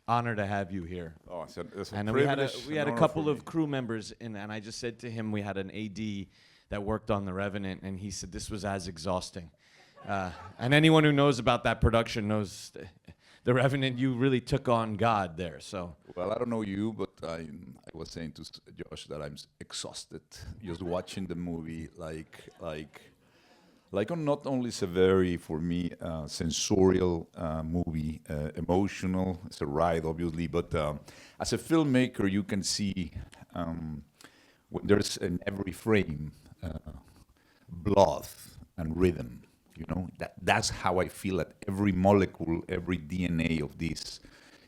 Honor to have you here. Oh, it's a And privilege. we had an a honor couple for of me. crew members in, and I just said to him, we had an AD that worked on The Revenant, and he said this was as exhausting. And anyone who knows about that production knows The Revenant, you really took on God there. So Well, I don't know you, but I was saying to Josh that I'm exhausted just watching the movie. Like not only it's a very, for me, sensorial movie, emotional. It's a ride, obviously, but as a filmmaker, you can see when there's in every frame blood and rhythm. You know, that's how I feel that every molecule, every DNA of this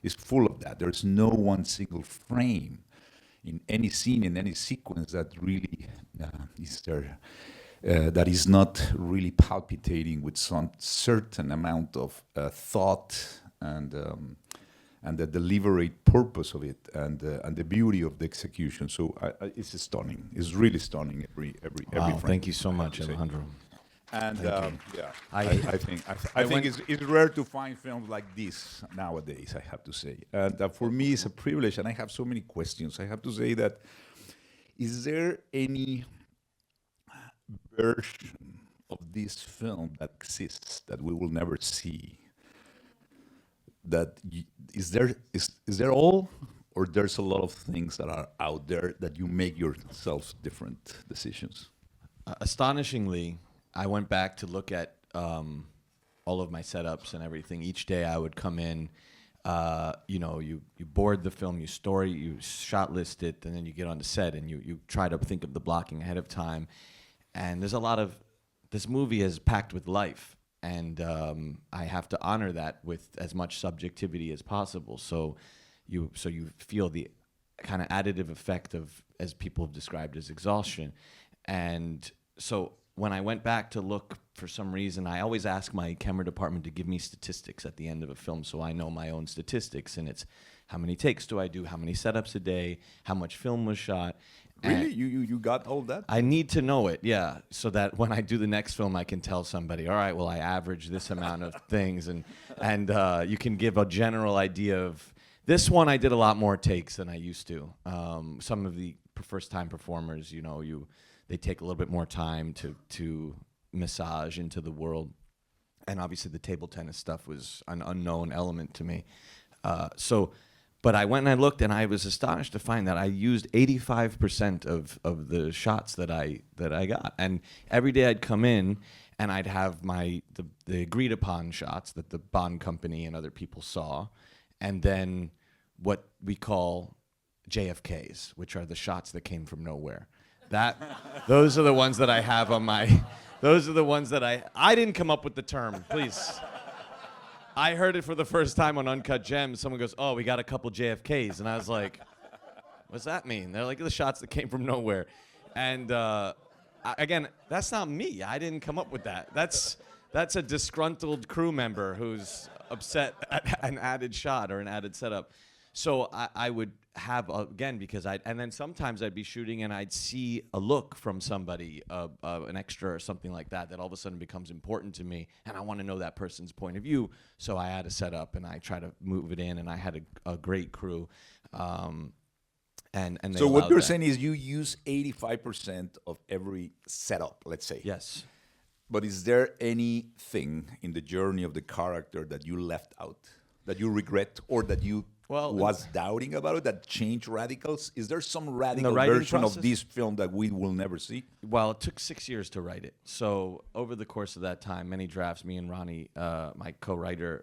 is full of that. There's no one single frame in any scene, in any sequence that really is there, that is not really palpitating with some certain amount of thought and the deliberate purpose of it and the beauty of the execution. So it's stunning. It's really stunning every wow, frame. thank you so I have much, to say. Alejandro. And yeah, I- I think it's rare to find films like this nowadays. I have to say, and for me, it's a privilege. And I have so many questions. I have to say that: is there any version of this film that exists that we will never see? Is there all, or there's a lot of things that are out there that you make yourself different decisions? Astonishingly, I went back to look at all of my setups and everything. Each day I would come in, you board the film, you story, you shot list it, and then you get on the set and you try to think of the blocking ahead of time. And there's a lot of, this movie is packed with life, and I have to honor that with as much subjectivity as possible. So you feel the kind of additive effect of, as people have described, as exhaustion. And so when I went back to look, for some reason, I always ask my camera department to give me statistics at the end of a film so I know my own statistics. And it's how many takes do I do, how many setups a day, how much film was shot. Really, And you got all that? I need to know it, yeah, so that when I do the next film, I can tell somebody, all right, well, I average this amount of things. And you can give a general idea of, this one I did a lot more takes than I used to. Some of the first-time performers, they take a little bit more time to massage into the world. And obviously the table tennis stuff was an unknown element to me. But I went and I looked, and I was astonished to find that I used 85% of the shots that I got. And every day I'd come in and I'd have the agreed upon shots that the Bond company and other people saw, and then what we call JFKs, which are the shots that came from nowhere. Those are the ones that I have on my, those are the ones that I didn't come up with the term, please. I heard it for the first time on Uncut Gems. Someone goes, oh, we got a couple JFKs. And I was like, what's that mean? They're like the shots that came from nowhere. And again, that's not me. I didn't come up with that. That's a disgruntled crew member who's upset at an added shot or an added setup. So I would have, again, because and then sometimes I'd be shooting and I'd see a look from somebody, an extra or something like that all of a sudden becomes important to me, and I want to know that person's point of view. So I add a setup and I try to move it in, and I had a great crew. And they So what you're that. saying is you use 85% of every setup, let's say. Yes. But is there anything in the journey of the character that you left out, that you regret, or that you was doubting about it, that changed radicals? Is there some radical version process? of this film that we will never see? Well, it took 6 years to write it. So over the course of that time, many drafts, me and Ronnie, my co-writer,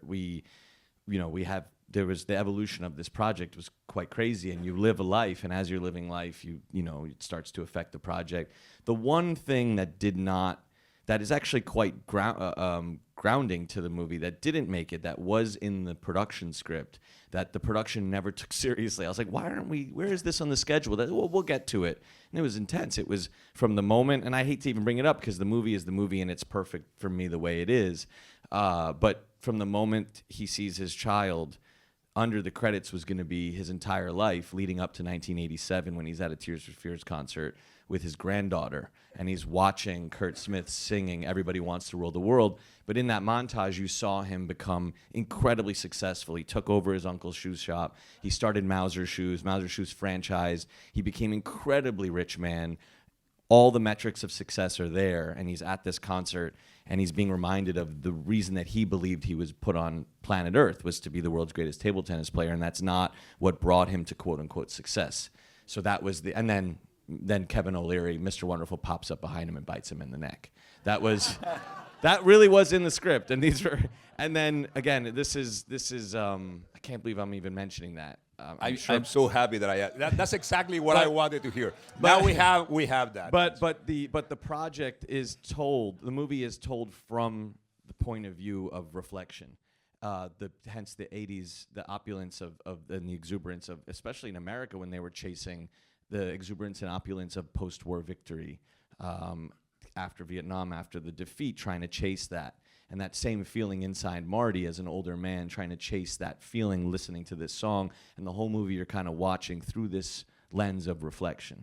there was the evolution of this project was quite crazy, and you live a life, and as you're living life, it starts to affect the project. The one thing that is actually quite grounding to the movie that didn't make it, that was in the production script, that the production never took seriously. I was like, where is this on the schedule? We'll get to it. And it was intense. It was from the moment, and I hate to even bring it up because the movie is the movie and it's perfect for me the way it is. But from the moment he sees his child, under the credits was going to be his entire life leading up to 1987 when he's at a Tears for Fears concert with his granddaughter, and he's watching Kurt Smith singing Everybody Wants to Rule the World. But in that montage, you saw him become incredibly successful. He took over his uncle's shoe shop. He started Mauser Shoes franchise. He became incredibly rich man. All the metrics of success are there, and he's at this concert, and he's being reminded of the reason that he believed he was put on planet Earth was to be the world's greatest table tennis player, and that's not what brought him to quote-unquote success. So that was the, and then Kevin O'Leary, Mr. Wonderful, pops up behind him and bites him in the neck. That was, that really was in the script, and these were, and then again, this is I can't believe I'm even mentioning that. I'm so happy that that's exactly what I wanted to hear. Now we have that. But the project is told. The movie is told from the point of view of reflection. Hence the 80s, the opulence of and the exuberance of, especially in America when they were chasing the exuberance and opulence of post-war victory after Vietnam, after the defeat, trying to chase that. And that same feeling inside Marty as an older man, trying to chase that feeling, listening to this song. And the whole movie you're kind of watching through this lens of reflection.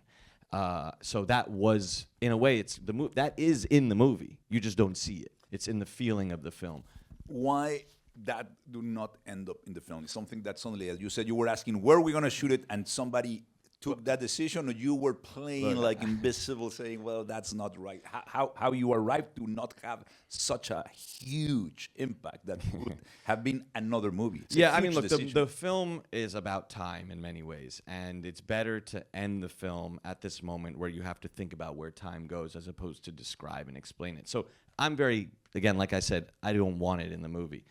So that was, in a way, it's that is in the movie. You just don't see it. It's in the feeling of the film. Why that do not end up in the film? It's something that suddenly, as you said, you were asking where are we going to shoot it, and somebody took that decision, or you were playing like invisible, saying, well, that's not right. How you arrived to not have such a huge impact that would have been another movie. It's I mean, look, the film is about time in many ways, and it's better to end the film at this moment where you have to think about where time goes as opposed to describe and explain it. So I'm very, again, like I said, I don't want it in the movie.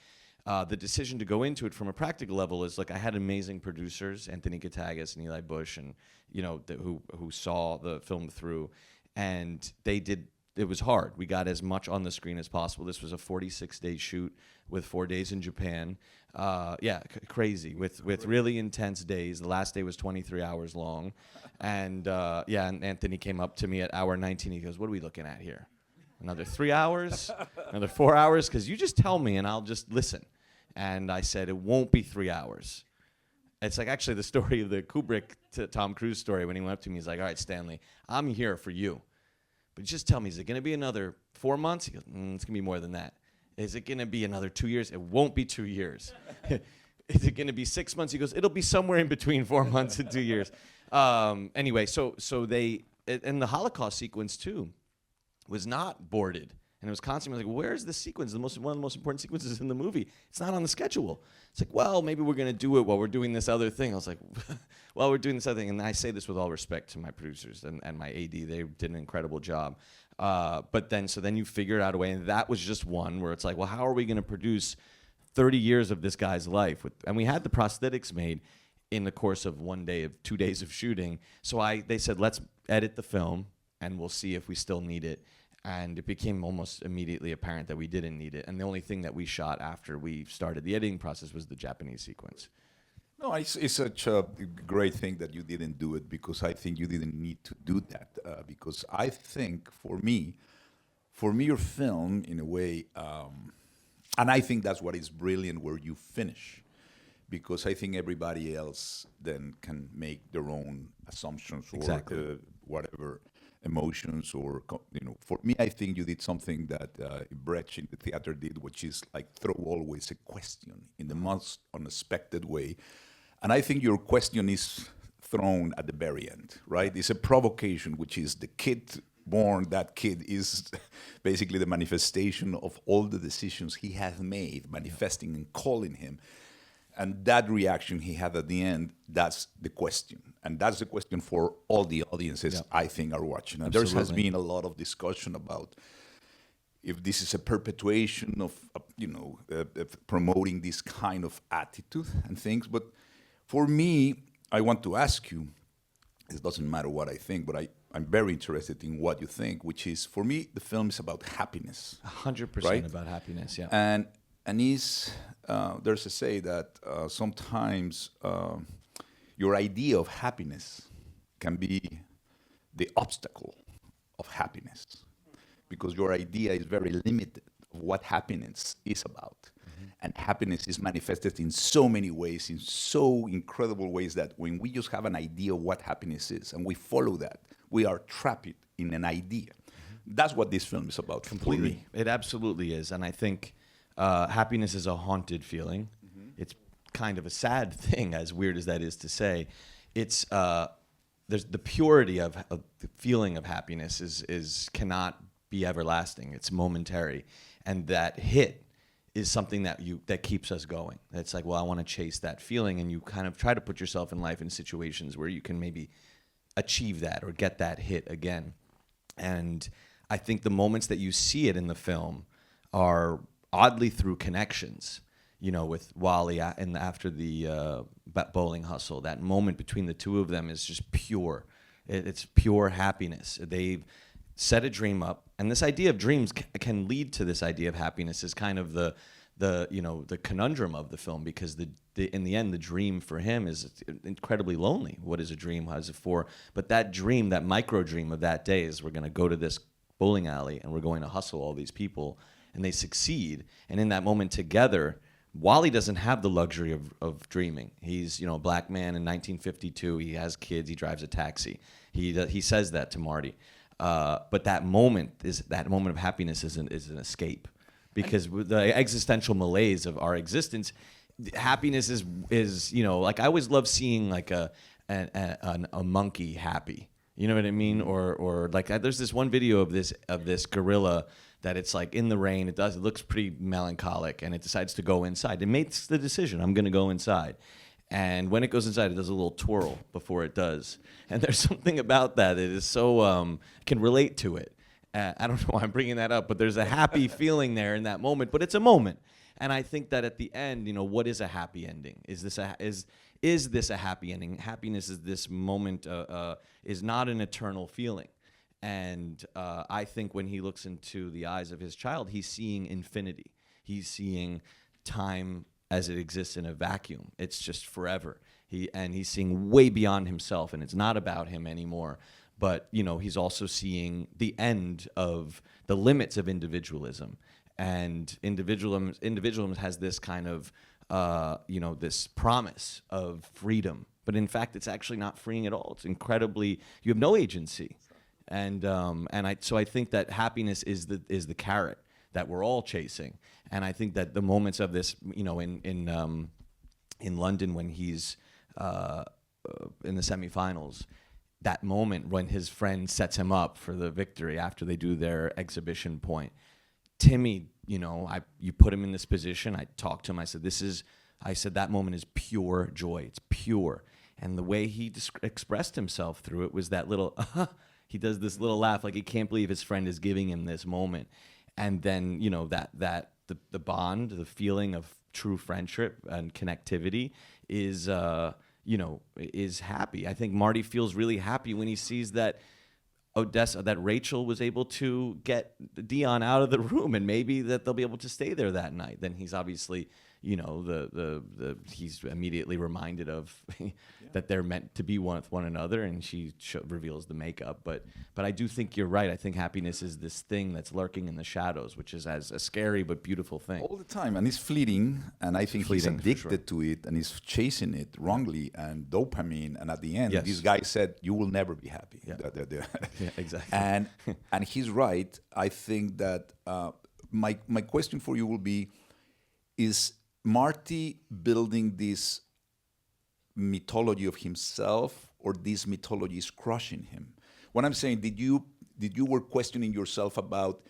The decision to go into it from a practical level is, like, I had amazing producers, Anthony Katagas and Eli Bush, and who saw the film through, and they did. It was hard. We got as much on the screen as possible. This was a 46-day shoot with 4 days in Japan. Crazy with really intense days. The last day was 23 hours long, and and Anthony came up to me at hour 19. He goes, "What are we looking at here? Another 3 hours? Another 4 hours? Because you just tell me and I'll just listen." And I said, it won't be 3 hours. It's like actually the story of the Kubrick to Tom Cruise story when he went up to me. He's like, all right, Stanley, I'm here for you. But just tell me, is it going to be another 4 months? He goes, it's going to be more than that. Is it going to be another 2 years? It won't be 2 years. Is it going to be 6 months? He goes, it'll be somewhere in between 4 months and 2 years. Anyway, so they, and the Holocaust sequence too was not boarded. And it was constantly like, where's the sequence? One of the most important sequences in the movie. It's not on the schedule. It's like, well, maybe we're going to do it while we're doing this other thing. I was like, while we're doing this other thing. And I say this with all respect to my producers and my AD. They did an incredible job. But then you figure out a way. And that was just one where it's like, well, how are we going to produce 30 years of this guy's life? And we had the prosthetics made in the course of 2 days of shooting. So they said, let's edit the film and we'll see if we still need it. And it became almost immediately apparent that we didn't need it. And the only thing that we shot after we started the editing process was the Japanese sequence. No, it's such a great thing that you didn't do it, because I think you didn't need to do that. Because I think for me, your film, in a way, and I think that's what is brilliant where you finish. Because I think everybody else then can make their own assumptions or whatever emotions or, for me, I think you did something that Brecht in the theater did, which is like throw always a question in the most unexpected way. And I think your question is thrown at the very end, right? It's a provocation, which is the kid born. That kid is basically the manifestation of all the decisions he has made, manifesting and calling him. And that reaction he had at the end, that's the question. And that's the question for all the audiences, I think, are watching. And there has been a lot of discussion about if this is a perpetuation of, promoting this kind of attitude and things. But for me, I want to ask you, it doesn't matter what I think, but I'm very interested in what you think, which is, for me, the film is about happiness. 100% about happiness, yeah. And there's a say that sometimes your idea of happiness can be the obstacle of happiness, because your idea is very limited of what happiness is about. Mm-hmm. And happiness is manifested in so many ways, in so incredible ways, that when we just have an idea of what happiness is and we follow that, we are trapped in an idea. That's what this film is about. Completely. For me. It absolutely is. And I think happiness is a haunted feeling. It's kind of a sad thing, as weird as that is to say. It's there's the purity of the feeling of happiness cannot be everlasting. It's momentary. And that hit is something that keeps us going. It's like, well, I want to chase that feeling, and you kind of try to put yourself in life in situations where you can maybe achieve that or get that hit again. And I think the moments that you see it in the film are oddly through connections, with Wally and after the bowling hustle. That moment between the two of them is just pure. It's pure happiness. They've set a dream up, and this idea of dreams can lead to this idea of happiness is kind of the conundrum of the film, because in the end the dream for him is incredibly lonely. What is a dream? How is it for? But that dream, that micro dream of that day, is we're going to go to this bowling alley and we're going to hustle all these people, and they succeed. And in that moment together, Wally doesn't have the luxury of dreaming. He's a black man in 1952. He has kids. He drives a taxi. He says that to Marty. But that moment of happiness is an escape, because with the existential malaise of our existence, happiness is like, I always love seeing like a monkey happy. You know what I mean? Or like there's this one video of this gorilla that it's like in the rain. It looks pretty melancholic, and it decides to go inside. It makes the decision, I'm going to go inside. And when it goes inside, it does a little twirl before it does. And there's something about that is so can relate to it. I don't know why I'm bringing that up, but there's a happy feeling there in that moment. But it's a moment, and I think that at the end, what is a happy ending? Is this a happy ending? Happiness is this moment is not an eternal feeling. And I think when he looks into the eyes of his child, he's seeing infinity. He's seeing time as it exists in a vacuum. It's just forever. He's seeing way beyond himself, and it's not about him anymore. But he's also seeing the end of the limits of individualism. And individualism has this kind of this promise of freedom, but in fact, it's actually not freeing at all. It's incredibly, you have no agency. And I think that happiness is the carrot that we're all chasing. And I think that the moments of this, in London when he's in the semifinals, that moment when his friend sets him up for the victory after they do their exhibition point, Timmy, you put him in this position. I talked to him. I said that moment is pure joy. It's pure. And the way he expressed himself through it was that little, he does this little laugh, like he can't believe his friend is giving him this moment. And then, the bond, the feeling of true friendship and connectivity is happy. I think Marty feels really happy when he sees that that Rachel was able to get Dion out of the room, and maybe that they'll be able to stay there that night. Then he's obviously, he's immediately reminded of that they're meant to be one with one another, and she reveals the makeup. But I do think you're right. I think happiness is this thing that's lurking in the shadows, which is as a scary but beautiful thing. All the time, and it's fleeting, and I think he's Fleeting, for addicted to it, and he's chasing it wrongly, and dopamine, and at the end, Yes. this guy said, you will never be happy. Yeah. Yeah, exactly. And he's right. I think that my question for you will be, is Marty building this mythology of himself, or this mythology is crushing him? What I'm saying, did you were questioning yourself about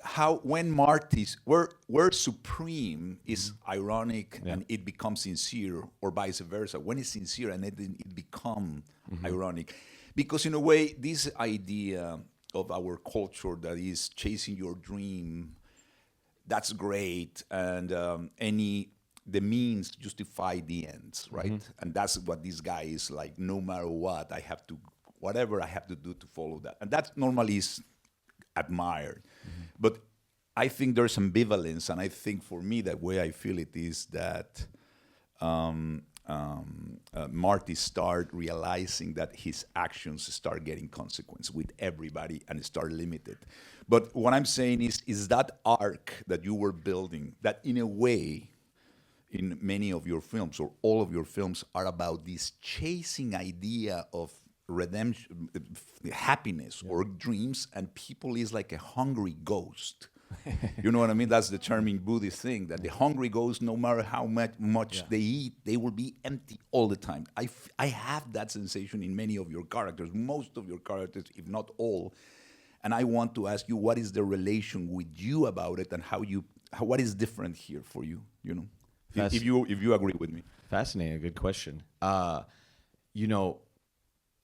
how, when Marty's where Supreme is ironic and it becomes sincere, or vice versa, when it's sincere and it becomes ironic? Because in a way, this idea of our culture that is chasing your dream, that's great, and the means justify the ends, right? And that's what this guy is like. No matter what, whatever I have to do to follow that, and that normally is admired. But I think there's ambivalence, and I think for me, the way I feel it is that Marty start realizing that his actions start getting consequence with everybody and start limited. But what I'm saying is that arc that you were building, that in a way in many of your films, or all of your films, are about this chasing idea of redemption, happiness, or dreams, and people is like a hungry ghost. You know what I mean? That's the term in Buddhist thing, that the hungry ghost, no matter how much they eat, they will be empty all the time. I have that sensation in many of your characters, most of your characters, if not all. And I want to ask you, what is the relation with you about it, and what is different here for you? You know, if you agree with me. Fascinating, good question. You know,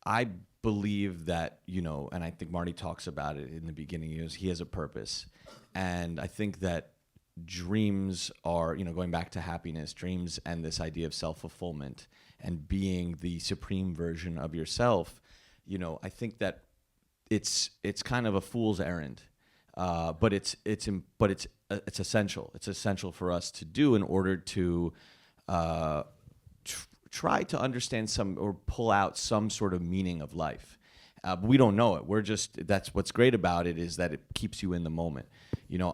I believe that, you know, and I think Marty talks about it in the beginning, he has a purpose. And I think that dreams are, you know, going back to happiness, dreams and this idea of self-fulfillment and being the supreme version of yourself, you know, I think that it's kind of a fool's errand. But it's essential. It's essential for us to do in order to try to understand or pull out some sort of meaning of life. But we don't know it. That's what's great about it, is that it keeps you in the moment. You know,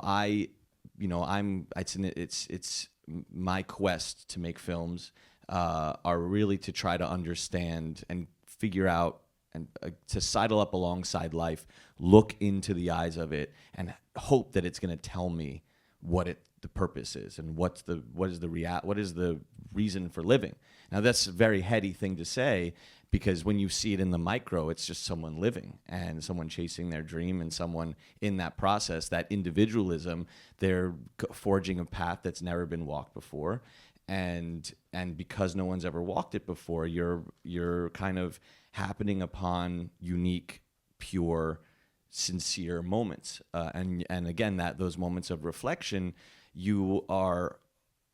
it's my quest to make films are really to try to understand and figure out, and to sidle up alongside life, look into the eyes of it, and hope that it's going to tell me what the purpose is, and what is the reason for living. Now, that's a very heady thing to say, because when you see it in the micro, it's just someone living and someone chasing their dream, and someone in that process, that individualism, they're forging a path that's never been walked before. And because no one's ever walked it before, you're kind of happening upon unique, pure, sincere moments. And again, those moments of reflection, you are,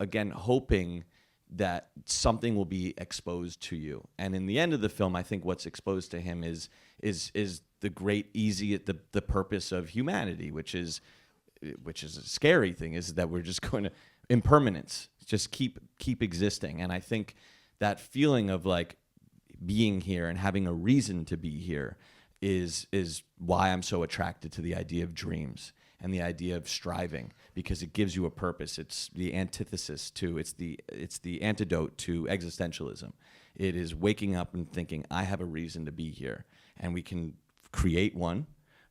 again, hoping that something will be exposed to you. And in the end of the film, I think what's exposed to him is the great the purpose of humanity, which is a scary thing, is that we're just going to impermanence, just keep existing. And I think that feeling of like being here and having a reason to be here is why I'm so attracted to the idea of dreams and the idea of striving, because it gives you a purpose. It's the antithesis to, it's the antidote to existentialism. It is waking up and thinking, I have a reason to be here, and we can create one.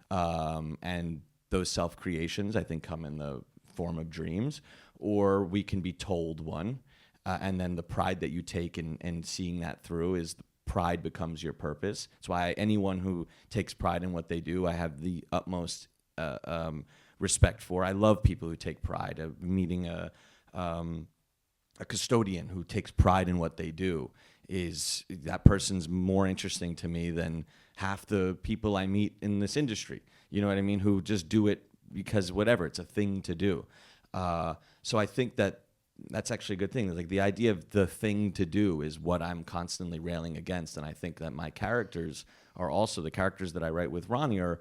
And those self-creations, I think, come in the form of dreams, or we can be told one, and then the pride that you take in seeing that through is pride becomes your purpose. That's why anyone who takes pride in what they do, I have the utmost respect for. I love people who take pride. Meeting a custodian who takes pride in what they do, is that person's more interesting to me than half the people I meet in this industry. You know what I mean? Who just do it because whatever, it's a thing to do. So I think that's actually a good thing. Like, the idea of the thing to do is what I'm constantly railing against, and I think that my characters are also, the characters that I write with Ronnie are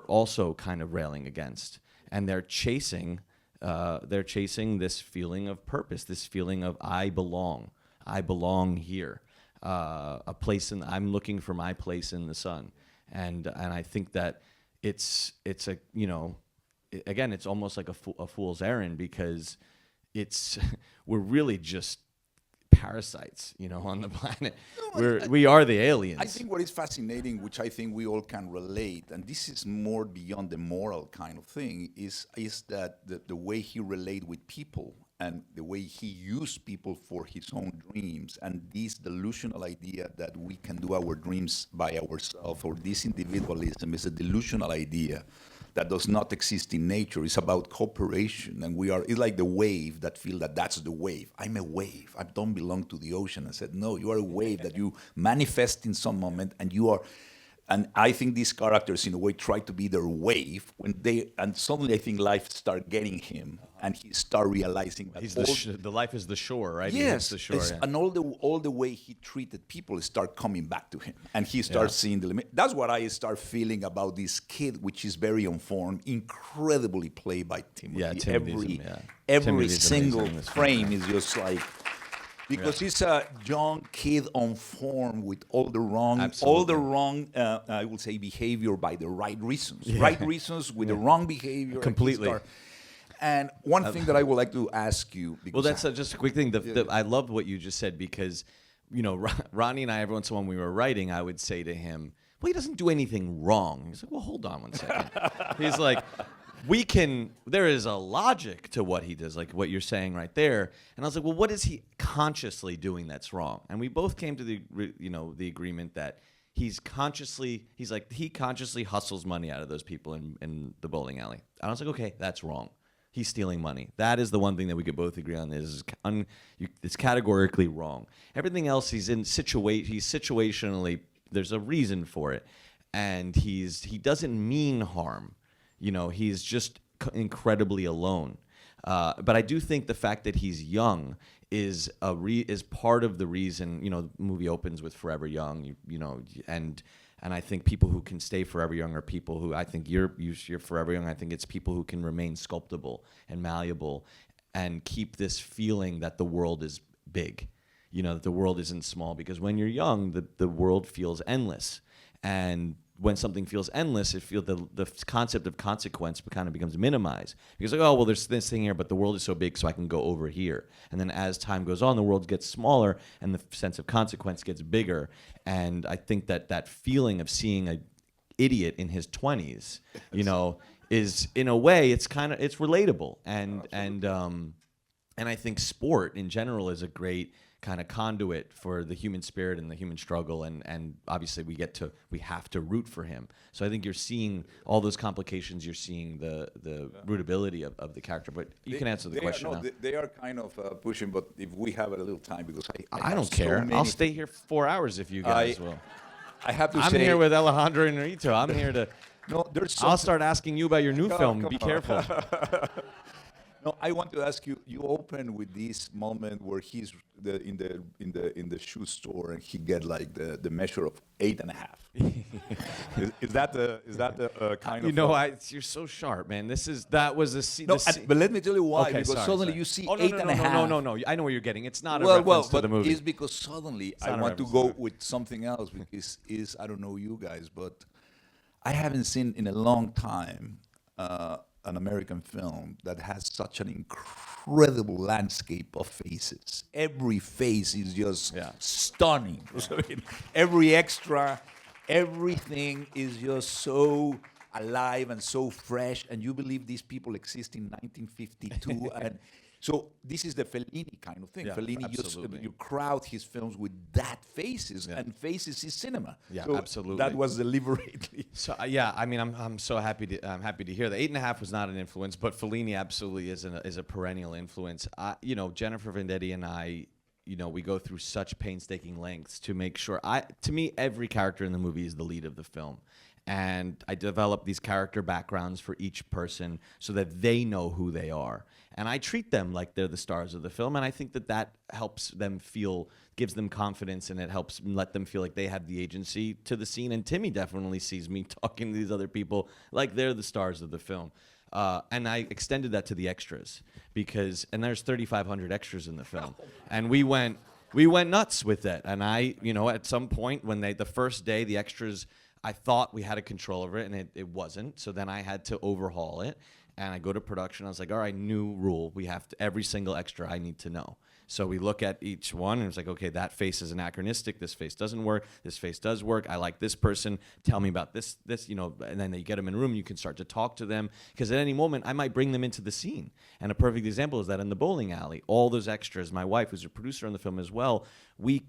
also kind of railing against, and they're chasing this feeling of purpose, this feeling of I belong here, I'm looking for my place in the sun, and I think that it's a, you know, again, it's almost like a fool's errand, because we're really just parasites, you know, on the planet. We are the aliens. I think what is fascinating, which I think we all can relate, and this is more beyond the moral kind of thing, is that the way he relate with people, and the way he used people for his own dreams, and this delusional idea that we can do our dreams by ourselves, or this individualism is a delusional idea that does not exist in nature. It's about cooperation, and it's like the wave that feel that's the wave. I'm a wave. I don't belong to the ocean. I said, no, you are a wave that you manifest in some moment, and you are. And I think these characters, in a way, try to be their wave and suddenly I think life start getting him, and he start realizing that the life is the shore, right? Yes, the shore, yeah. And all the way he treated people start coming back to him, and he starts seeing the limit. That's what I start feeling about this kid, which is very informed, incredibly played by Timothy. Yeah, Timothy's every single amazing frame is just like. Because he's a young kid on form with all the wrong, I would say, behavior by the right reasons. Yeah. Right reasons with the wrong behavior. Completely. And one thing that I would like to ask you, because Well, that's just a quick thing. I loved what you just said because, Ronnie and I, every once in a while when we were writing, I would say to him, well, he doesn't do anything wrong. He's like, well, hold on one second. He's like, there is a logic to what he does, like what you're saying right there. And I was like, well, what is he consciously doing that's wrong? And we both came to the agreement that he consciously hustles money out of those people in the bowling alley. And I was like, okay, that's wrong. He's stealing money. That is the one thing that we could both agree on. It's categorically wrong. Everything else, he's situationally. There's a reason for it, and he doesn't mean harm. He's just incredibly alone. But I do think the fact that he's young is part of the reason. The movie opens with Forever Young. And I think people who can stay forever young are people who, I think you're forever young. I think it's people who can remain sculptable and malleable and keep this feeling that the world is big, that the world isn't small. Because when you're young, the world feels endless. And when something feels endless, the concept of consequence kind of becomes minimized. Because there's this thing here, but the world is so big, so I can go over here. And then as time goes on, the world gets smaller, and the sense of consequence gets bigger. And I think that feeling of seeing an idiot in his 20s, is in a way it's relatable. And I think sport in general is a great kind of conduit for the human spirit and the human struggle, and obviously we have to root for him. So I think you're seeing all those complications. You're seeing the rootability of the character. But you can answer the question now. They are kind of pushing, but if we have a little time, because I don't care. I'll stay here 4 hours if you guys will. I have to I'm say, here with Alejandro Iñárritu. I'm here to. No, I'll start asking you about your new film. Be careful. No, I want to ask you. You open with this moment where he's in the shoe store and he get like the measure of 8.5. is that the kind of? You're so sharp, man. That was a scene. No, but let me tell you why. Okay, because suddenly you see 8.5. No. I know where you're getting. It's not a reference to the movie. It's because suddenly I want to go with something else because I don't know you guys, but I haven't seen in a long time an American film that has such an incredible landscape of faces. Every face is just stunning. I mean, every extra, everything is just so alive and so fresh, and you believe these people exist in 1952. And so this is the Fellini kind of thing. Yeah, Fellini absolutely. you crowd his films with that faces, and faces is cinema. Yeah, so absolutely. That was deliberately. So I mean, I'm so happy to hear that 8.5 was not an influence, but Fellini absolutely is a perennial influence. Jennifer Vendetti and I, we go through such painstaking lengths to make sure. To me, every character in the movie is the lead of the film. And I develop these character backgrounds for each person so that they know who they are. And I treat them like they're the stars of the film. And I think that helps them gives them confidence, and it helps let them feel like they have the agency to the scene. And Timmy definitely sees me talking to these other people like they're the stars of the film. And I extended that to the extras and there's 3,500 extras in the film. And we went nuts with it. And at some point when the first day, the extras, I thought we had a control over it, and it wasn't. So then I had to overhaul it, and I go to production. I was like, all right, new rule. Every single extra I need to know. So we look at each one, and it's like, okay, that face is anachronistic. This face doesn't work. This face does work. I like this person. Tell me about this, and then you get them in a room. You can start to talk to them, because at any moment, I might bring them into the scene. And a perfect example is that in the bowling alley, all those extras, my wife, who's a producer on the film as well, we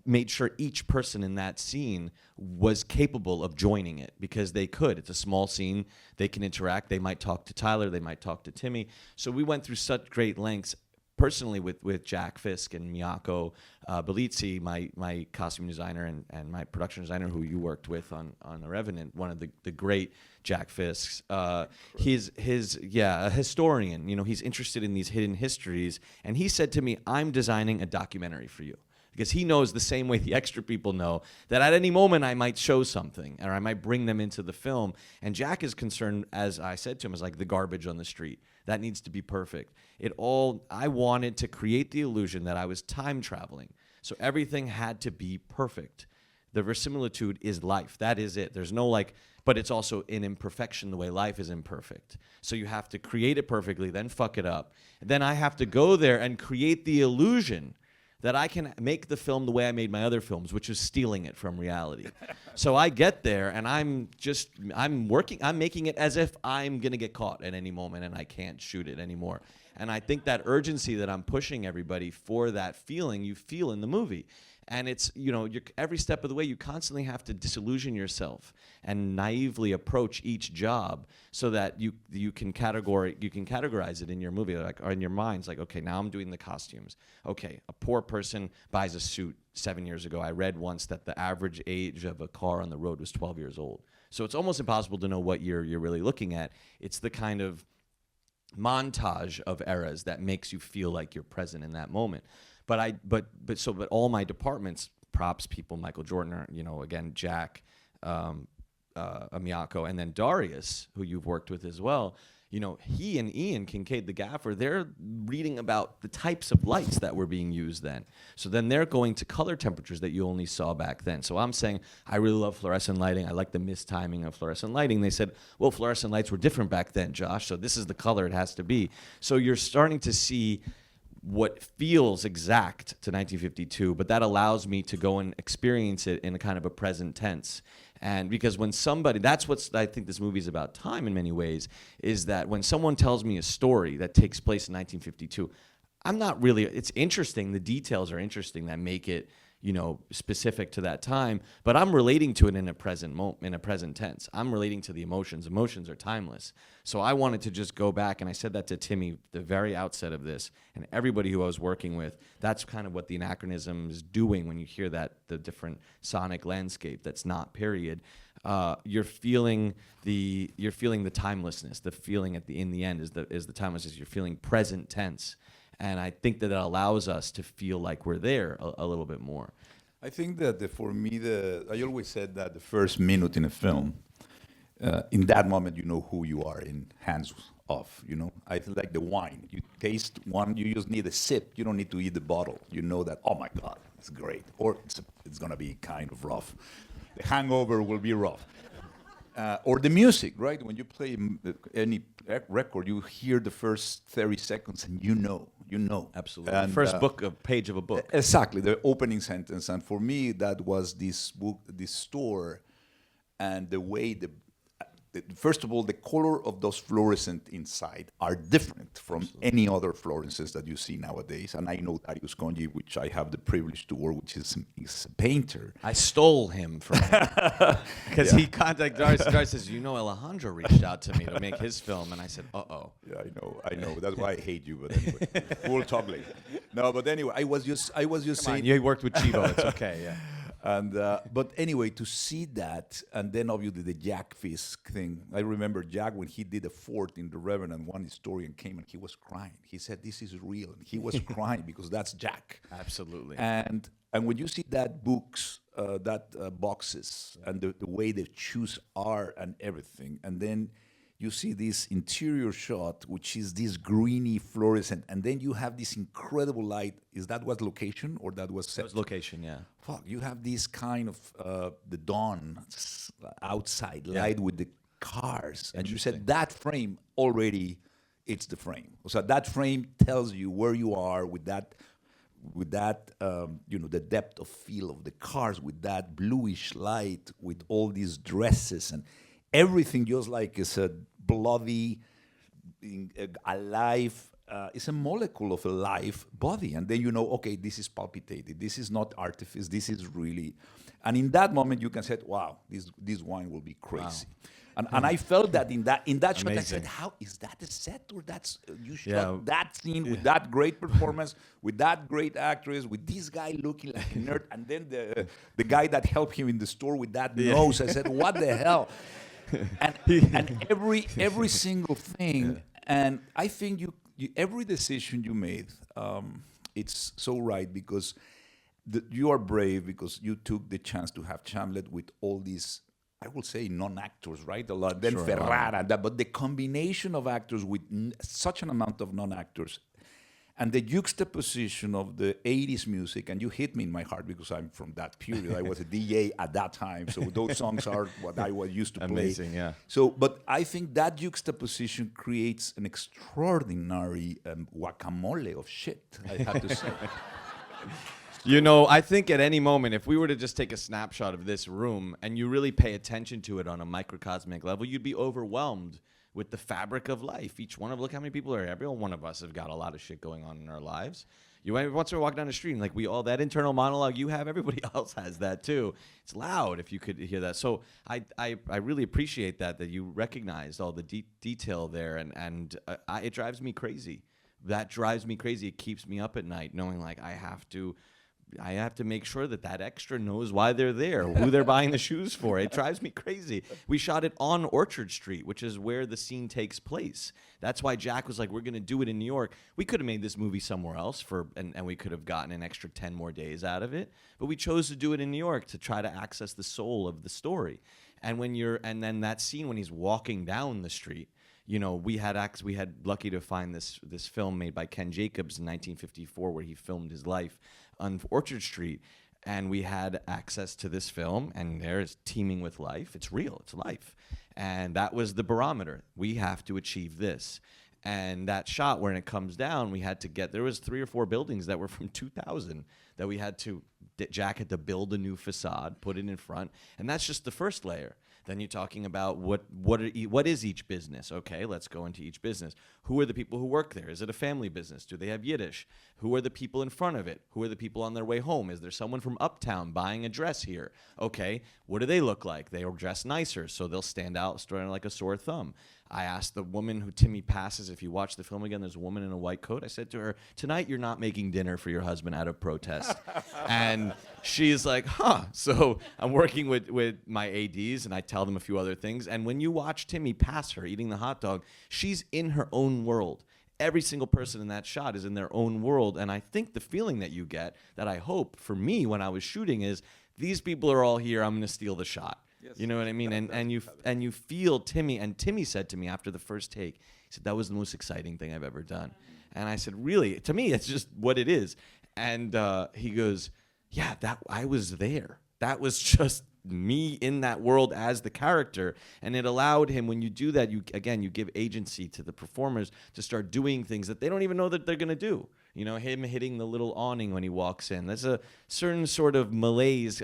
made sure each person in that scene was capable of joining it, because they could. It's a small scene. They can interact. They might talk to Tyler. They might talk to Timmy. So we went through such great lengths personally with Jack Fisk and Miyako Belizzi, my costume designer and my production designer, who you worked with on The Revenant, one of the great Jack Fisks. He's a historian. He's interested in these hidden histories. And he said to me, I'm designing a documentary for you. Because he knows the same way the extra people know that at any moment I might show something, or I might bring them into the film. And Jack is concerned, as I said to him, as like the garbage on the street. That needs to be perfect. I wanted to create the illusion that I was time traveling. So everything had to be perfect. The verisimilitude is life. That is it. There's no like, but it's also an imperfection the way life is imperfect. So you have to create it perfectly, then fuck it up. Then I have to go there and create the illusion that I can make the film the way I made my other films, which is stealing it from reality. So I get there and I'm making it as if I'm gonna get caught at any moment and I can't shoot it anymore. And I think that urgency that I'm pushing everybody for, that feeling you feel in the movie. And it's, every step of the way, you constantly have to disillusion yourself and naively approach each job so that you can categorize it in your movie, like, or in your minds. Like, okay, now I'm doing the costumes. Okay, a poor person buys a suit 7 years ago. I read once that the average age of a car on the road was 12 years old. So it's almost impossible to know what year you're really looking at. It's the kind of montage of eras that makes you feel like you're present in that moment. But all my departments, props people, Michael Jordan, again, Jack, Amiyako, and then Darius, who you've worked with as well. He and Ian Kincaid, the gaffer, they're reading about the types of lights that were being used then. So then they're going to color temperatures that you only saw back then. So I'm saying, I really love fluorescent lighting. I like the mistiming of fluorescent lighting. They said, well, fluorescent lights were different back then, Josh, so this is the color it has to be. So you're starting to see what feels exact to 1952, but that allows me to go and experience it in a kind of a present tense. And because when somebody, that's what I think this movie is about, time in many ways, is that when someone tells me a story that takes place in 1952, I'm not really, it's interesting, the details are interesting that make it, specific to that time, but I'm relating to it in a present tense. I'm relating to the emotions. Emotions are timeless. So I wanted to just go back, and I said that to Timmy the very outset of this, and everybody who I was working with, that's kind of what the anachronism is doing when you hear that, the different sonic landscape that's not period. You're feeling the timelessness. The feeling in the end is the timelessness. You're feeling present tense. And I think that allows us to feel like we're there a little bit more. I think that for me, I always said that the first minute in a film, in that moment, you know who you are in hands off, I feel like the wine. You taste one, you just need a sip. You don't need to eat the bottle. You know that, oh my God, it's great. Or it's going to be kind of rough. The hangover will be rough. Or the music, right? When you play any record, you hear the first 30 seconds and you know. Absolutely. And, First page of a book. Exactly, the opening sentence. And for me, that was this book, this store, and the way first of all, the color of those fluorescent inside are different from any other fluorescents that you see nowadays. And I know Darius Conji, which I have the privilege to work, which is a painter. I stole him from him because he contacted Darius. Darius says, Alejandro reached out to me to make his film, and I said, uh-oh. Yeah, I know. That's why I hate you. But anyway, we'll talk later. No, but anyway, I was just saying. You worked with Chivo. It's okay. Yeah. And but anyway, to see that, and then obviously the Jack Fisk thing. I remember Jack when he did a fourth in The Revenant. One historian came and he was crying. He said, "This is real," and he was crying because that's Jack. Absolutely. And when you see that boxes and the way they choose art and everything, and then you see this interior shot, which is this greeny fluorescent, and then you have this incredible light. Is that what location or that was set? That was location, yeah. Fuck, you have this kind of the dawn outside light with the cars, and you said that frame already. It's the frame. So that frame tells you where you are with that. The depth of field of the cars, with that bluish light, with all these dresses and everything, just like it's a bloody, alive, it's a molecule of a live body. And then okay, this is palpitated. This is not artifice. This is really. And in that moment, you can say, wow, this wine will be crazy. Wow. And I felt that in that shot, I said, how is that a set or you shot that scene with that great performance, with that great actress, with this guy looking like a nerd, and then the guy that helped him in the store with that nose. I said, what the hell? And every single thing, and I think you every decision you made, it's so right because you are brave because you took the chance to have Chamlet with all these, I will say, non-actors, right? A lot. Then Ferrara, but the combination of actors with such an amount of non-actors, And the juxtaposition of the 80s music, and you hit me in my heart because I'm from that period. I was a DJ at that time, so those songs are what I was used to play. Amazing, yeah. So, but I think that juxtaposition creates an extraordinary guacamole of shit, I have to say. You know, I think at any moment, if we were to just take a snapshot of this room and you really pay attention to it on a microcosmic level, you'd be overwhelmed with the fabric of life. Each one of, look how many people are here. Every one of us have got a lot of shit going on in our lives. You once we walk down the street, and like we all, that internal monologue you have, everybody else has that too. It's loud if you could hear that. So I really appreciate that you recognized all the detail there, and it drives me crazy. That drives me crazy. It keeps me up at night knowing like I have to make sure that extra knows why they're there, who they're buying the shoes for. It drives me crazy. We shot it on Orchard Street, which is where the scene takes place. That's why Jack was like, we're going to do it in New York. We could have made this movie somewhere else and we could have gotten an extra 10 more days out of it. But we chose to do it in New York to try to access the soul of the story. And then that scene when he's walking down the street, you know, we had lucky to find this film made by Ken Jacobs in 1954 where he filmed his life on Orchard Street, and we had access to this film, and there's teeming with life. It's real, it's life. And that was the barometer. We have to achieve this. And that shot when it comes down, there was 3 or 4 buildings that were from 2000 that Jack had to build a new facade, put it in front, and that's just the first layer. Then you're talking about what is each business? Okay, let's go into each business. Who are the people who work there? Is it a family business? Do they have Yiddish? Who are the people in front of it? Who are the people on their way home? Is there someone from uptown buying a dress here? Okay, what do they look like? They are dressed nicer, so they'll stand out like a sore thumb. I asked the woman who Timmy passes, if you watch the film again, there's a woman in a white coat. I said to her, tonight you're not making dinner for your husband out of protest. And she's like, huh. So I'm working with my ADs, and I tell them a few other things. And when you watch Timmy pass her eating the hot dog, she's in her own world. Every single person in that shot is in their own world. And I think the feeling that you get, that I hope for me when I was shooting, is these people are all here, I'm going to steal the shot. Yes. You know what I mean? And you feel Timmy, and Timmy said to me after the first take, he said, that was the most exciting thing I've ever done. And I said, really? To me, it's just what it is. And he goes, yeah, I was there. That was just me in that world as the character. And it allowed him, when you do that, you give agency to the performers to start doing things that they don't even know that they're going to do. You know, him hitting the little awning when he walks in. There's a certain sort of malaise,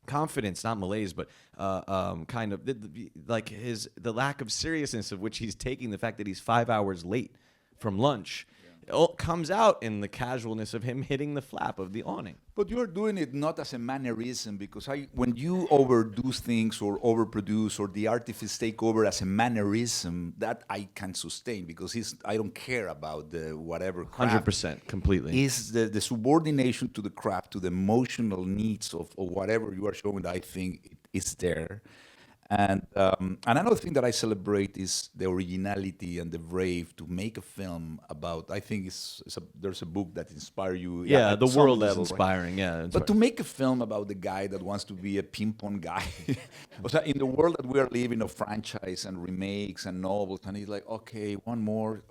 confidence, not malaise, but kind of like the lack of seriousness of which he's taking, the fact that he's 5 hours late from lunch. It all comes out in the casualness of him hitting the flap of the awning. But you're doing it not as a mannerism, because when you overdo things or overproduce, or the artifice take over as a mannerism, that I can sustain, because I don't care about the whatever craft. 100%, completely. Is the subordination to the craft, to the emotional needs of whatever you are showing, that I think is there. And another thing that I celebrate is the originality and the brave to make a film about. I think there's a book that inspired you. Yeah, the world is inspiring. Yeah, but to make a film about the guy that wants to be a ping pong guy, in the world that we are living of franchise and remakes and novels, and he's like, okay, one more,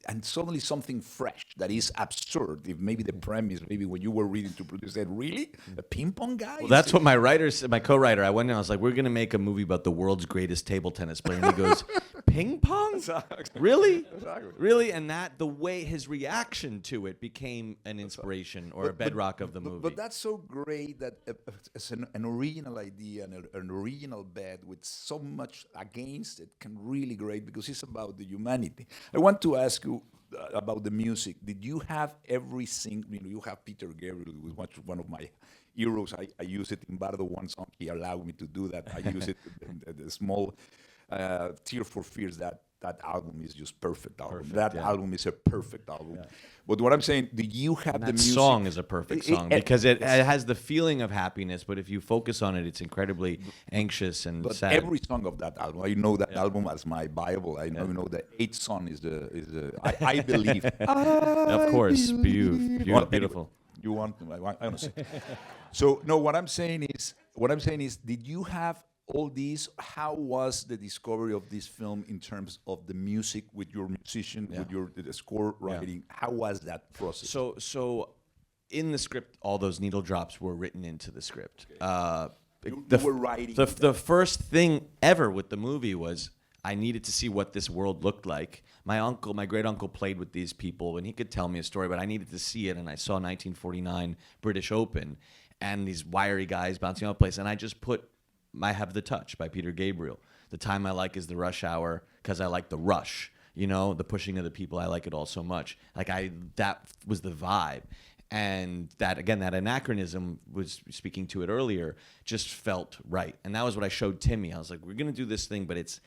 and suddenly something fresh that is absurd. If maybe the premise, maybe when you were reading to produce, said, really, a ping pong guy? Well, that's what my co-writer, I went in, I was like, we're gonna make a movie about the world's greatest table tennis player, and he goes, ping pong? Really? Really? And the way his reaction to it became an inspiration or a bedrock of the movie. But that's so great that it's an original idea and an original bet with so much against it can really great, because it's about the humanity. I want to ask you about the music. Did you have every single, you have Peter Gabriel, who was one of my heroes. I use it in Bardo, one song. He allowed me to do that. I use it in the small Tear for Fears. That album is just perfect album. Perfect, album is a perfect album. Yeah. But what I'm saying, do you have the music? That song is a perfect song because it has the feeling of happiness, but if you focus on it, it's incredibly anxious and sad. Every song of that album, I know that album as my Bible. I know the 8th song is the I believe. Of course, beautiful. You want? I don't say. So no, what I'm saying is, did you have all these, how was the discovery of this film in terms of the music with your musician, with your the score writing? How was that process? So in the script, all those needle drops were written into the script. You were writing. The first thing ever with the movie was I needed to see what this world looked like. My great uncle played with these people, and he could tell me a story, but I needed to see it. And I saw 1949 British Open, and these wiry guys bouncing off the place, and I just put I Have the Touch by Peter Gabriel. The time I like is the rush hour because I like the rush, the pushing of the people. I like it all so much. That was the vibe. And that, again, that anachronism, was speaking to it earlier, just felt right. And that was what I showed Timmy. I was like, we're going to do this thing, but it's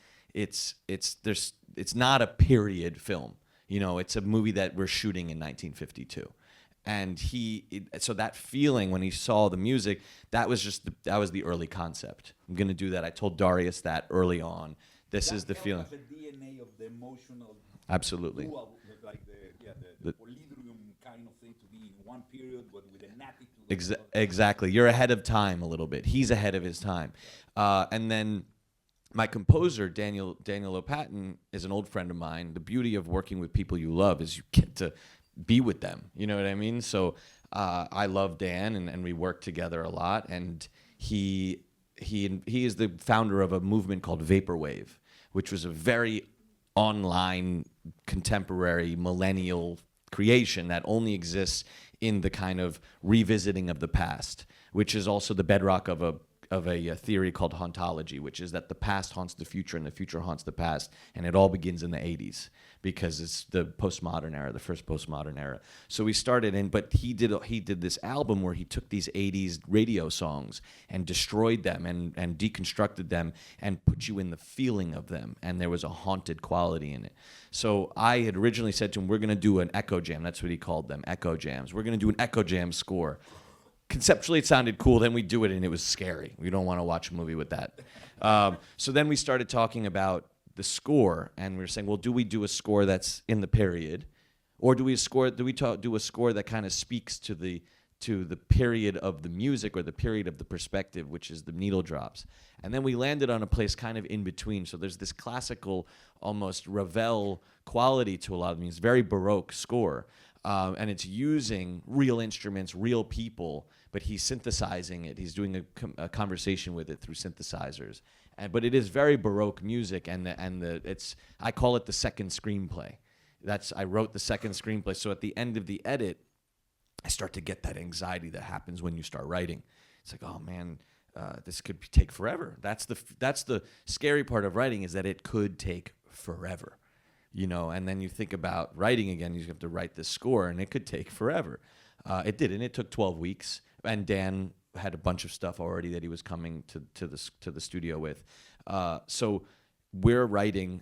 not a period film. It's a movie that we're shooting in 1952. And so that feeling when he saw the music, that was the early concept. I'm going to do that. I told Darius that early on. This is the feeling. The DNA of the emotional. Absolutely. Like the polydrium kind of thing, to be in one period, but with an attitude. Exactly. You're ahead of time a little bit. He's ahead of his time. And then my composer, Daniel Lopatin, is an old friend of mine. The beauty of working with people you love is you get to be with them. You know what I mean? So I love Dan, and we work together a lot. And he is the founder of a movement called Vaporwave, which was a very online, contemporary, millennial creation that only exists in the kind of revisiting of the past, which is also the bedrock of a theory called hauntology, which is that the past haunts the future and the future haunts the past, and it all begins in the 80s because it's the postmodern era, the first postmodern era. So we started but he did this album where he took these 80s radio songs and destroyed them and deconstructed them and put you in the feeling of them, and there was a haunted quality in it. So I had originally said to him, we're going to do an echo jam. That's what he called them, echo jams. We're going to do an echo jam score. Conceptually, it sounded cool. Then we do it, and it was scary. We don't want to watch a movie with that. So then we started talking about the score, and we were saying, well, do we do a score that's in the period, or do we do a score that kind of speaks to the period of the music or the period of the perspective, which is the needle drops? And then we landed on a place kind of in between. So there's this classical, almost Ravel quality to a lot of music, very Baroque score. And it's using real instruments, real people, but he's synthesizing it. He's doing a conversation with it through synthesizers. But it is very Baroque music, I call it the second screenplay. I wrote the second screenplay. So at the end of the edit, I start to get that anxiety that happens when you start writing. It's like, oh man, this could take forever. That's the scary part of writing, is that it could take forever. And then you think about writing again, you have to write this score, and it could take forever. It didn't. It took 12 weeks, and Dan had a bunch of stuff already that he was coming to the studio with. So we're writing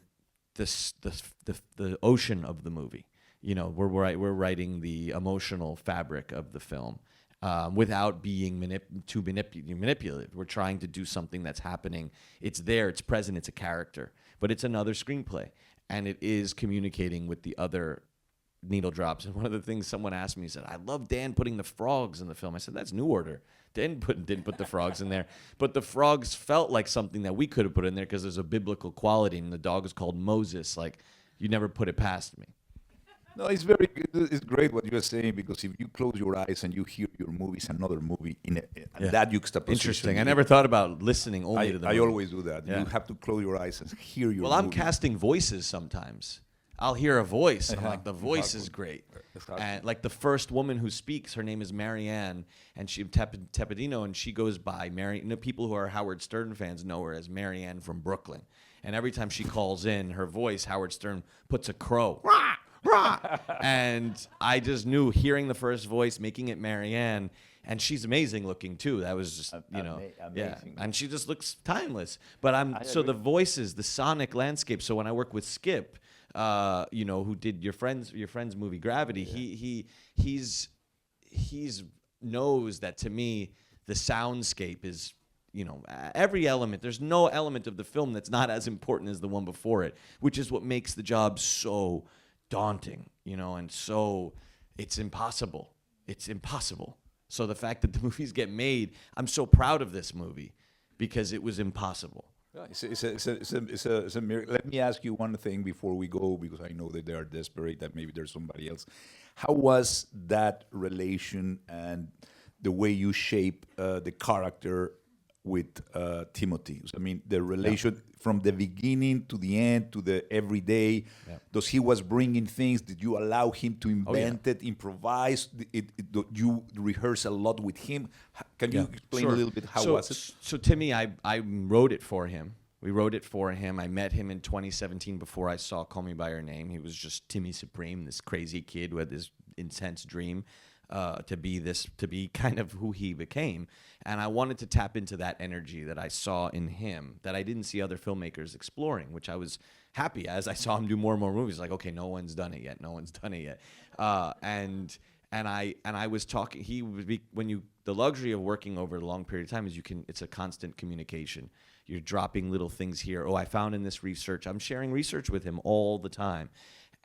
the ocean of the movie. We're writing the emotional fabric of the film without being too manipulative. We're trying to do something that's happening. It's there. It's present. It's a character, but it's another screenplay. And it is communicating with the other needle drops. And one of the things someone asked me, he said, I love Dan putting the frogs in the film. I said, that's New Order. Dan didn't put the frogs in there. But the frogs felt like something that we could have put in there because there's a biblical quality. And the dog is called Moses. Like, you never put it past me. No, it's very good. It's great what you are saying, because if you close your eyes and you hear your movie, it's another movie that juxtaposition. Interesting. I never thought about listening only to the movie. I always do that. Yeah. You have to close your eyes and hear your movie. Well, I'm casting voices sometimes. I'll hear a voice, and I'm like, the voice is great. And like the first woman who speaks, her name is Marianne, and she Tepedino, and she goes by Mary. People who are Howard Stern fans know her as Marianne from Brooklyn. And every time she calls in, her voice, Howard Stern puts a crow. Rah! Rah! And I just knew, hearing the first voice, making it Marianne, and she's amazing looking too. That was just, amazing. Yeah, and she just looks timeless. But so the voices, the sonic landscape. So when I work with Skip, who did your friend's movie Gravity, he's knows that, to me, the soundscape is, every element. There's no element of the film that's not as important as the one before it, which is what makes the job so daunting, and so it's impossible. It's impossible. So the fact that the movies get made, I'm so proud of this movie, because it was impossible. Yeah, it's a miracle. Let me ask you one thing before we go, because I know that they are desperate, that maybe there's somebody else. How was that relation and the way you shape the character with Timothy? I mean, the relation from the beginning to the end to the everyday. Yeah. Does he was bringing things? Did you allow him to invent it, improvise? You rehearse a lot with him. Can you explain a little bit how was it? So Timmy, I wrote it for him. We wrote it for him. I met him in 2017 before I saw Call Me By Your Name. He was just Timmy Supreme, this crazy kid with this intense dream to be kind of who he became. And I wanted to tap into that energy that I saw in him that I didn't see other filmmakers exploring, which I was happy as I saw him do more and more movies. Like, okay, no one's done it yet. No one's done it yet. And I was talking. He would be the luxury of working over a long period of time is it's a constant communication. You're dropping little things here. Oh, I found in this research. I'm sharing research with him all the time.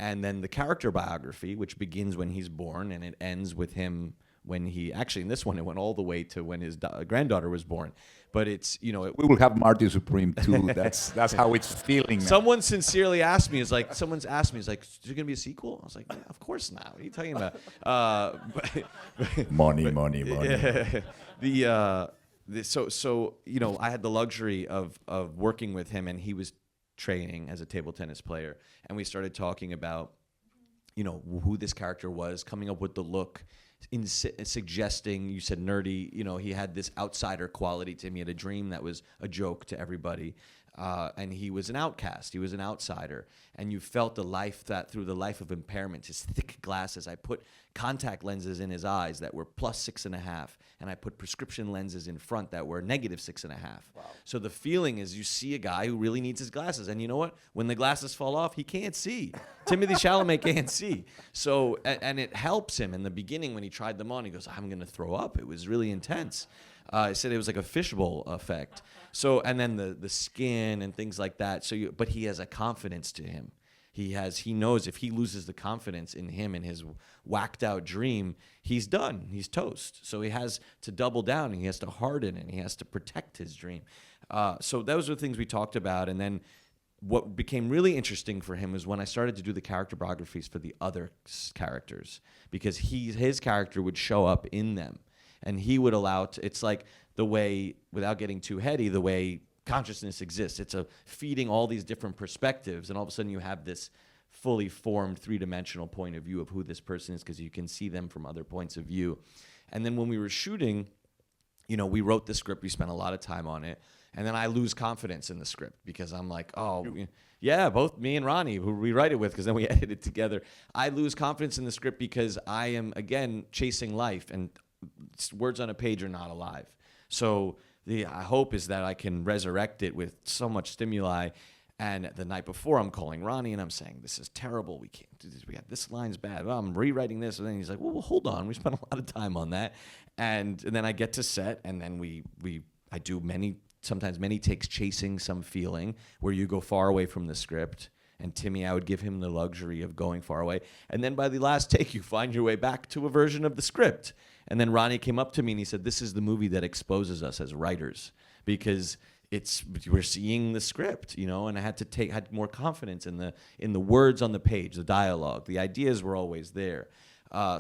And then the character biography, which begins when he's born and it ends with him when he, actually in this one, it went all the way to when his granddaughter was born. But it's, we will have Marty Supreme too. That's how it's feeling. Someone sincerely asked me, is like, is there going to be a sequel? I was like, yeah, of course not. What are you talking about? Money. So I had the luxury of working with him, and he was training as a table tennis player, and we started talking about who this character was, coming up with the look, suggesting, you said nerdy, he had this outsider quality to him. He had a dream that was a joke to everybody, and he was an outcast. He was an outsider, and you felt through the life of impairment, his thick glasses. I put contact lenses in his eyes that were +6.5, and I put prescription lenses in front that were -6.5. Wow. So the feeling is you see a guy who really needs his glasses, and you know what? When the glasses fall off, he can't see. Timothy Chalamet can't see. So, and it helps him. In the beginning, when he tried them on, he goes, I'm going to throw up. It was really intense. I said it was like a fishbowl effect. So, and then the skin and things like that. So, but he has a confidence to him. He knows if he loses the confidence in him and his whacked out dream, he's done. He's toast. So he has to double down, and he has to harden, and he has to protect his dream. So those are the things we talked about. And then what became really interesting for him was when I started to do the character biographies for the other characters, because his character would show up in them, and he would it's like the way, without getting too heady, the way consciousness exists. It's feeding all these different perspectives, and all of a sudden you have this fully formed three-dimensional point of view of who this person is, because you can see them from other points of view. And then when we were shooting, we wrote the script, we spent a lot of time on it, and then I lose confidence in the script because I'm like, yeah, both me and Ronnie, who we write it with, because then we edit it together. I lose confidence in the script because I am, again, chasing life, and words on a page are not alive. So the hope is that I can resurrect it with so much stimuli. And the night before, I'm calling Ronnie, and I'm saying, this is terrible. We can't do this. This line's bad. Well, I'm rewriting this. And then he's like, well, hold on. We spent a lot of time on that. And then I get to set, and then I do sometimes many takes chasing some feeling where you go far away from the script. And Timmy, I would give him the luxury of going far away. And then by the last take, you find your way back to a version of the script. And then Ronnie came up to me and he said, this is the movie that exposes us as writers, because we're seeing the script, and I had more confidence in the words on the page, the dialogue. The ideas were always there.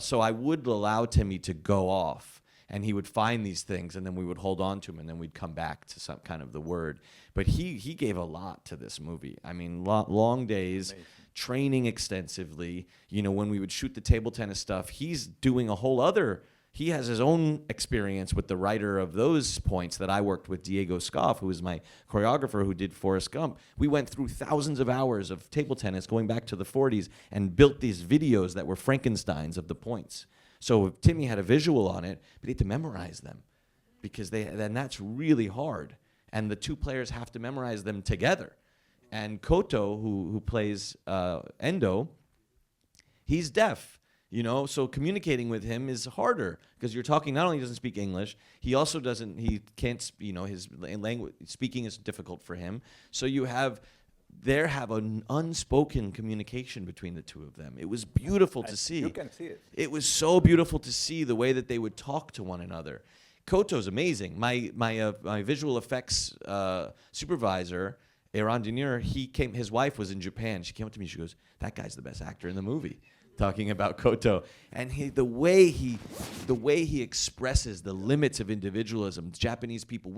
So I would allow Timmy to go off, and he would find these things, and then we would hold on to him, and then we'd come back to some kind of the word. But he gave a lot to this movie. I mean, long days, amazing. Training extensively. When we would shoot the table tennis stuff, he's doing a whole other. He has his own experience with the writer of those points that I worked with, Diego Scoff, who was my choreographer who did Forrest Gump. We went through thousands of hours of table tennis going back to the 40s and built these videos that were Frankensteins of the points. So Timmy had a visual on it, but he had to memorize them, because then that's really hard. And the two players have to memorize them together. And Koto, who plays Endo, he's deaf. So communicating with him is harder, because you're talking, not only doesn't speak English, he also he can't, his language, speaking is difficult for him. So you have an unspoken communication between the two of them. It was beautiful to see. You can see it. It was so beautiful to see the way that they would talk to one another. Koto's amazing. My visual effects supervisor, Aaron Denier, his wife was in Japan. She came up to me, she goes, "That guy's the best actor in the movie," talking about Koto. And the way he expresses the limits of individualism. Japanese people,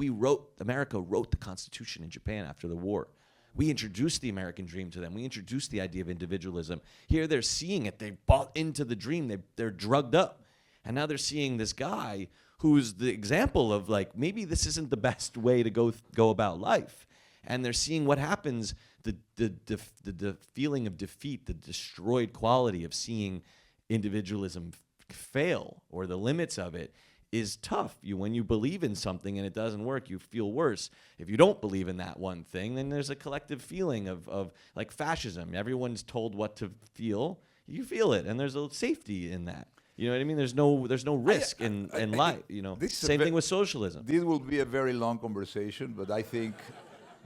America wrote the Constitution in Japan after the war. We introduced the American dream to them. We introduced the idea of individualism. Here they're seeing it. They bought into the dream. They're drugged up. And now they're seeing this guy who's the example of, like, maybe this isn't the best way to go about life. And they're seeing what happens, the feeling of defeat, the destroyed quality of seeing individualism fail, or the limits of it, is tough. When you believe in something and it doesn't work, you feel worse. If you don't believe in that one thing, then there's a collective feeling of like fascism. Everyone's told what to feel. You feel it, and there's a safety in that. You know what I mean? There's no risk in life. You know, same thing with socialism. This will be a very long conversation, but I think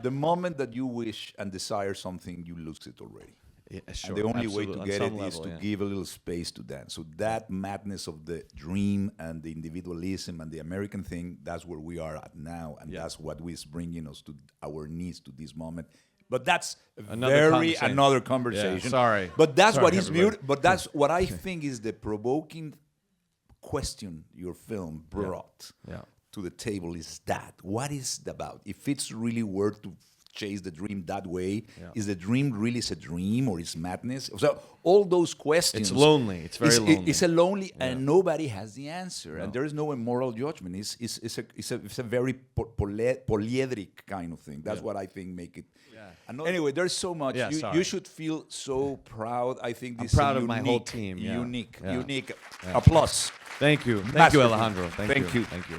the moment that you wish and desire something, you lose it already. Yeah, sure, and the only way absolutely. to On get some it is level, to give a little space to that. So that madness of the dream and the individualism and the American thing, that's where we are at now, and that's what is bringing us to our knees to this moment. But that's another conversation. Yeah, sorry. But that's Sorry, what is everybody. beautiful. But that's what I think is the provoking question your film brought to the table is that. What is it about? If it's really worth to chase the dream that way, is the dream really a dream, or is madness? So all those questions. It's lonely. It's very lonely. It's a lonely, and nobody has the answer. No. And there is no immoral judgment. It's a very polyedric kind of thing. That's what I think make it. Anyway, there's so much. You should feel so proud. I think this is proud unique, of my whole team. Unique. Applause. Thank you. Thank you, Alejandro. Thank you. Thank you.